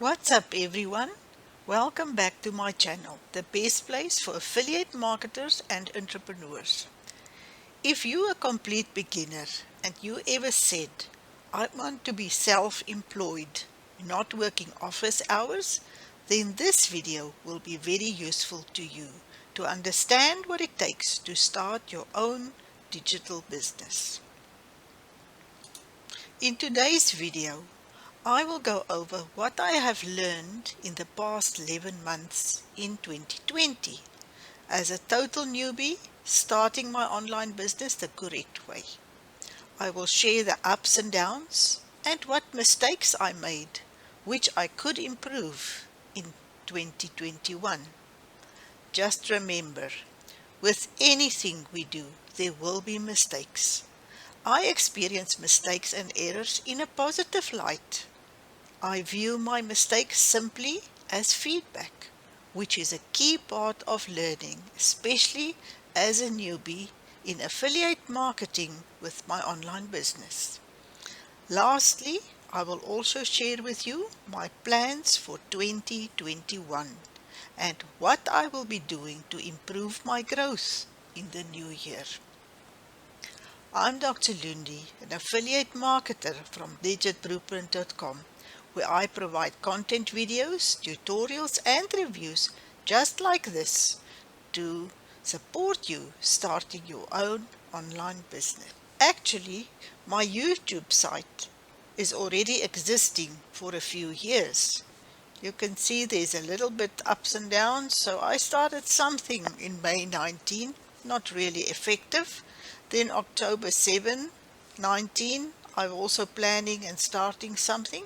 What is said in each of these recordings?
What's up everyone? Welcome back to my channel, the best place for affiliate marketers and entrepreneurs. If you're a complete beginner and you ever said, I want to be self-employed, not working office hours, then this video will be very useful to you to understand what it takes to start your own digital business. In today's video, I will go over what I have learned in the past 11 months in 2020 as a total newbie starting my online business the correct way. I will share the ups and downs and what mistakes I made which I could improve in 2021. Just remember, with anything we do, there will be mistakes. I experience mistakes and errors in a positive light. I view my mistakes simply as feedback, which is a key part of learning, especially as a newbie in affiliate marketing with my online business. Lastly, I will also share with you my plans for 2021 and what I will be doing to improve my growth in the new year. I'm Dr. Lundi, an affiliate marketer from digitblueprint.com, where I provide content videos, tutorials and reviews just like this to support you starting your own online business. Actually, my YouTube site is already existing for a few years. You can see there's a little bit ups and downs, so I started something in May 19, not really effective. Then October 7, 19, I'm also planning and starting something.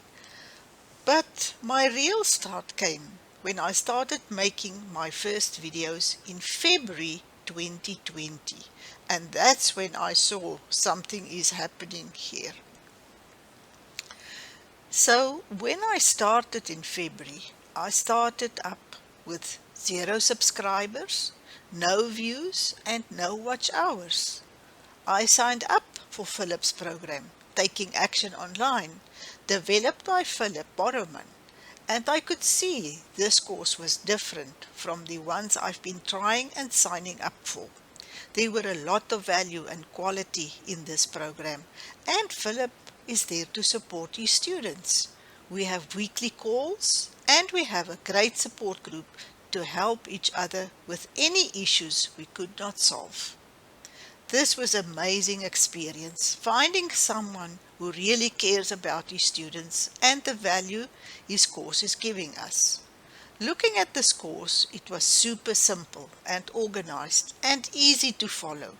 But my real start came when I started making my first videos in February 2020. And that's when I saw something is happening here. So when I started in February, I started up with 0 subscribers, no views and no watch hours. I signed up for Philip's program, Taking Action Online, developed by Philip Borrowman, and I could see this course was different from the ones I've been trying and signing up for. There were a lot of value and quality in this program, and Philip is there to support his students. We have weekly calls and we have a great support group to help each other with any issues we could not solve. This was an amazing experience, finding someone who really cares about his students and the value his course is giving us. Looking at this course, it was super simple and organized and easy to follow.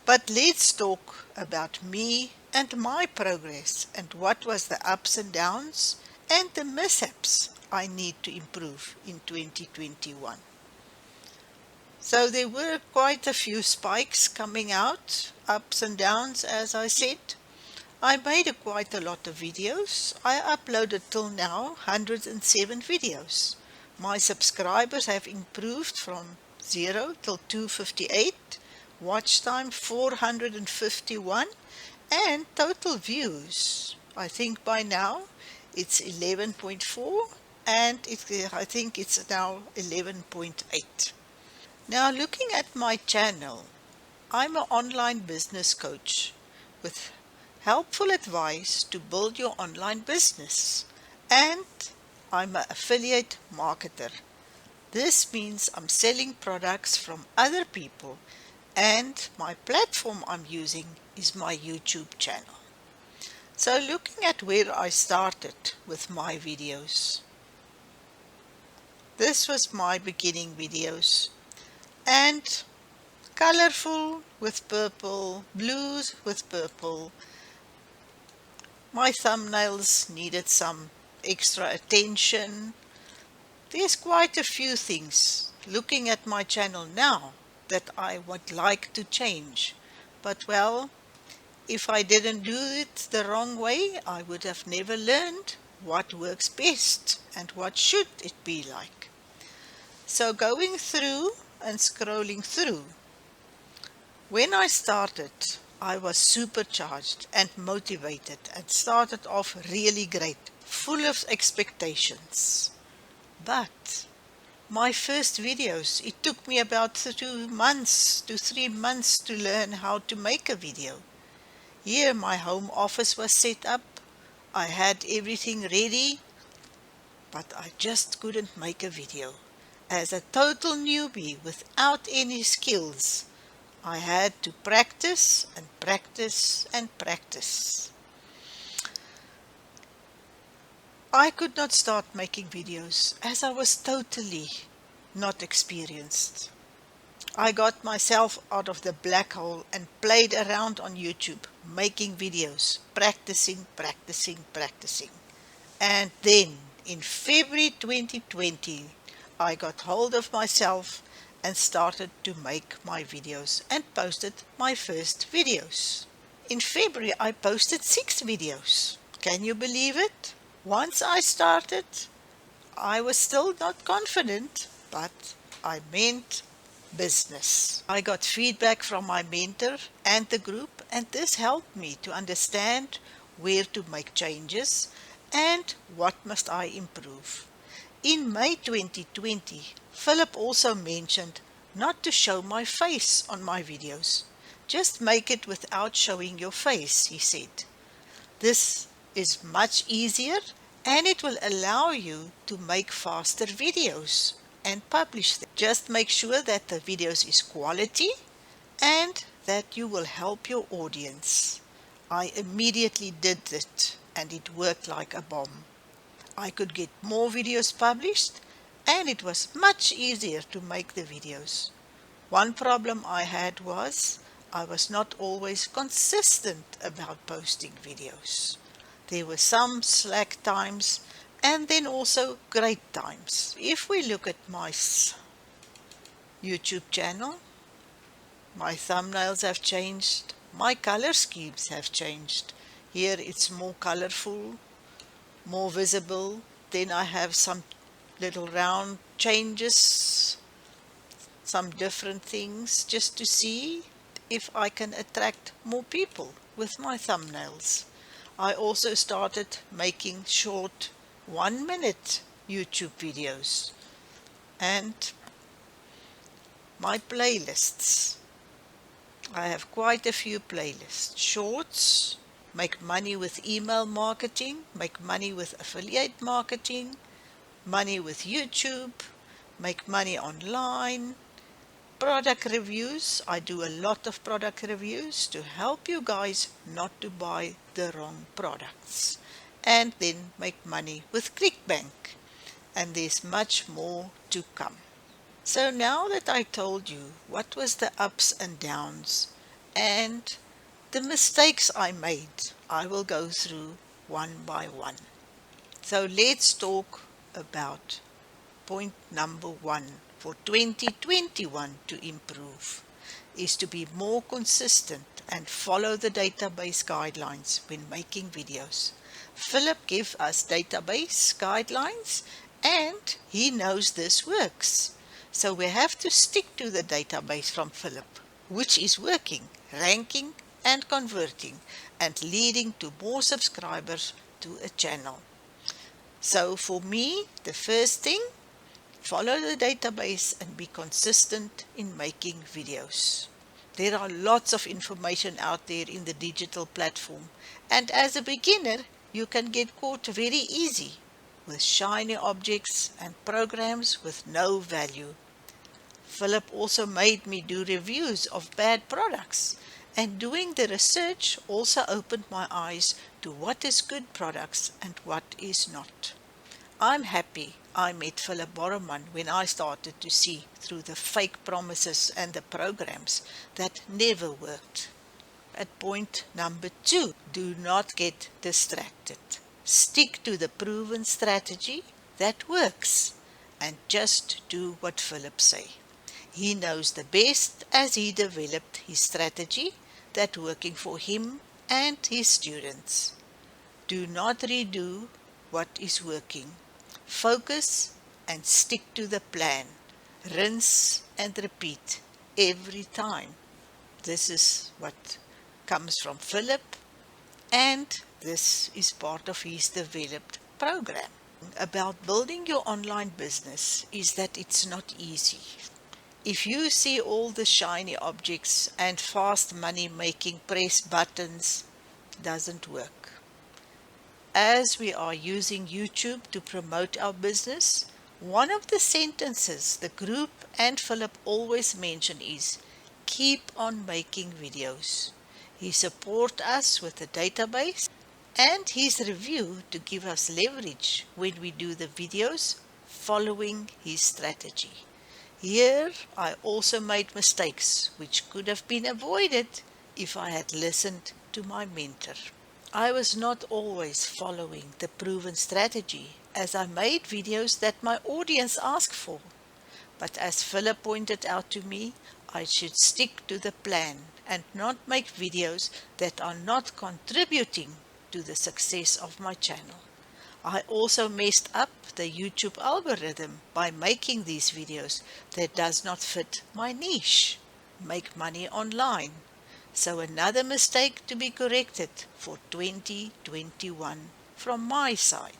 But let's talk about me and my progress and what was the ups and downs and the mishaps I need to improve in 2021. So there were quite a few spikes coming out, ups and downs as I said. I made quite a lot of videos. I uploaded till now 107 videos. My subscribers have improved from 0 till 258, watch time 451 and total views. I think by now it's 11.4 and I think it's now 11.8. Now looking at my channel, I'm an online business coach with helpful advice to build your online business, and I'm an affiliate marketer. This means I'm selling products from other people and my platform I'm using is my YouTube channel. So looking at where I started with my videos. This was my beginning videos. And colorful with purple, blues with purple. My thumbnails needed some extra attention. There's quite a few things looking at my channel now that I would like to change. But well, if I didn't do it the wrong way, I would have never learned what works best and what should it be like. So going through and scrolling through. When I started, I was supercharged and motivated and started off really great, full of expectations. But my first videos, it took me about 2 months to 3 months to learn how to make a video. Here my home office was set up. I had everything ready, but I just couldn't make a video. As a total newbie without any skills, I had to practice and practice and practice. I could not start making videos as I was totally not experienced. I got myself out of the black hole and played around on YouTube, making videos, practicing. And then in February 2020, I got hold of myself and started to make my videos and posted my first videos. In February, I posted 6 videos. Can you believe it? Once I started, I was still not confident, but I meant business. I got feedback from my mentor and the group, and this helped me to understand where to make changes and what must I improve. In May 2020, Philip also mentioned not to show my face on my videos. Just make it without showing your face, he said. This is much easier and it will allow you to make faster videos and publish them. Just make sure that the videos is quality and that you will help your audience. I immediately did it and it worked like a bomb. I could get more videos published and it was much easier to make the videos. One problem I had was I was not always consistent about posting videos. There were some slack times and then also great times. If we look at my YouTube channel, my thumbnails have changed, my color schemes have changed. Here it's more colorful, more visible. Then I have some little round changes, some different things, just to see if I can attract more people with my thumbnails. I also started making short 1-minute YouTube videos and my playlists. I have quite a few playlists. Shorts, make money with email marketing, make money with affiliate marketing, money with YouTube, make money online, product reviews. I do a lot of product reviews to help you guys not to buy the wrong products. And then make money with ClickBank. And there's much more to come. So now that I told you what was the ups and downs and the mistakes I made, I will go through one by one. So let's talk about point number 1 for 2021 to improve is to be more consistent and follow the database guidelines when making videos. Philip gave us database guidelines and he knows this works. So we have to stick to the database from Philip, which is working, ranking and converting and leading to more subscribers to a channel. So for me, the first thing, follow the database and be consistent in making videos. There are lots of information out there in the digital platform, and as a beginner, you can get caught very easy with shiny objects and programs with no value. Philip also made me do reviews of bad products, and doing the research also opened my eyes to what is good products and what is not. I'm happy I met Philip Borreman when I started to see through the fake promises and the programs that never worked. At point number 2, do not get distracted. Stick to the proven strategy that works and just do what Philip say. He knows the best as he developed his strategy that working for him and his students. Do not redo what is working. Focus and stick to the plan. Rinse and repeat every time. This is what comes from Philip, and this is part of his developed program. About building your online business is that it's not easy. If you see all the shiny objects and fast money making press buttons, doesn't work. As we are using YouTube to promote our business, one of the sentences the group and Philip always mention is, keep on making videos. He supports us with a database and his review to give us leverage when we do the videos following his strategy. Here I also made mistakes which could have been avoided if I had listened to my mentor. I was not always following the proven strategy as I made videos that my audience asked for. But as Philip pointed out to me, I should stick to the plan and not make videos that are not contributing to the success of my channel. I also messed up the YouTube algorithm by making these videos that does not fit my niche, make money online. So another mistake to be corrected for 2021 from my side.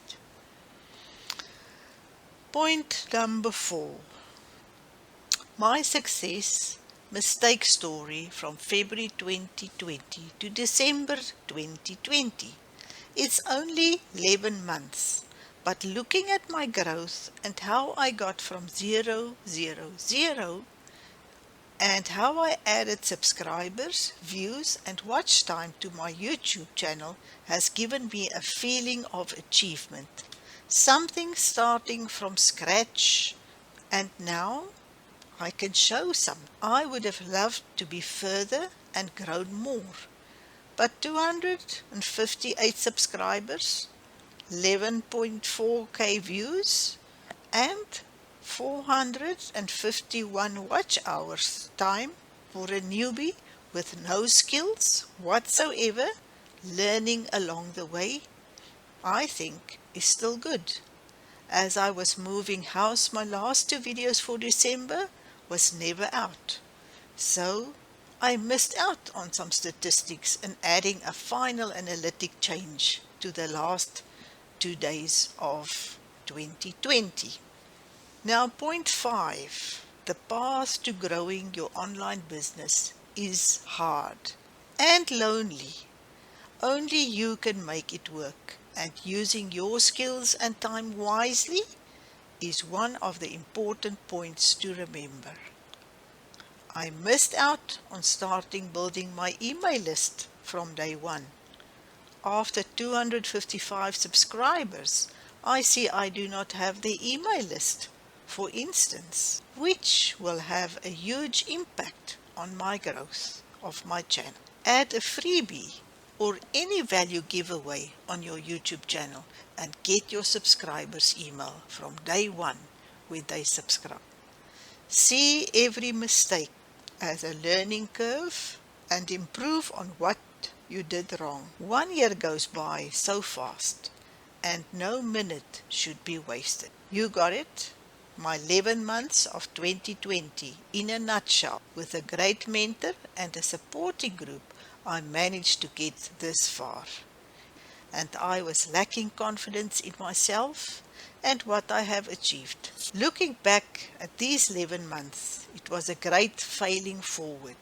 Point number 4. My success mistake story from February 2020 to December 2020. It's only 11 months, but looking at my growth and how I got from 000 and how I added subscribers, views and watch time to my YouTube channel has given me a feeling of achievement. Something starting from scratch, and now I can show some. I would have loved to be further and grown more, but 258 subscribers, 11.4k views and 451 watch hours time for a newbie with no skills whatsoever, learning along the way, I think is still good. As I was moving house, my last 2 videos for December was never out. So I missed out on some statistics and adding a final analytic change to the last 2 days of 2020. Now, point 5, the path to growing your online business is hard and lonely. Only you can make it work, and using your skills and time wisely is one of the important points to remember. I missed out on starting building my email list from day one. After 255 subscribers, I see I do not have the email list, for instance, which will have a huge impact on my growth of my channel. Add a freebie or any value giveaway on your YouTube channel and get your subscribers' email from day one when they subscribe. See every mistake as a learning curve and improve on what you did wrong. 1 year goes by so fast and no minute should be wasted. You got it? My 11 months of 2020 in a nutshell. With a great mentor and a supporting group, I managed to get this far. And I was lacking confidence in myself and what I have achieved. Looking back at these 11 months, it was a great failing forward.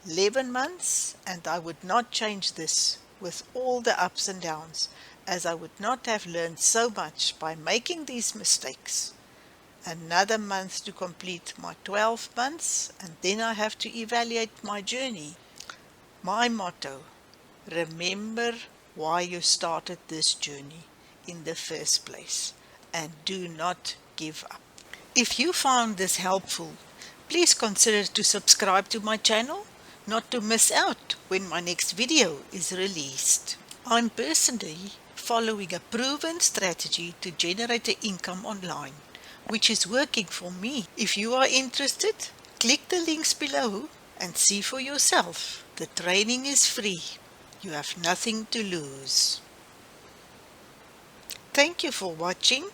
11 months, and I would not change this with all the ups and downs, as I would not have learned so much by making these mistakes. Another month to complete my 12 months, and then I have to evaluate my journey. My motto: remember why you started this journey in the first place, and do not give up. If you found this helpful, please consider to subscribe to my channel, not to miss out when my next video is released. I'm personally following a proven strategy to generate an income online, which is working for me. If you are interested, click the links below and see for yourself. The training is free. You have nothing to lose. Thank you for watching.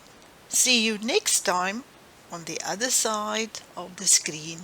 See you next time on the other side of the screen.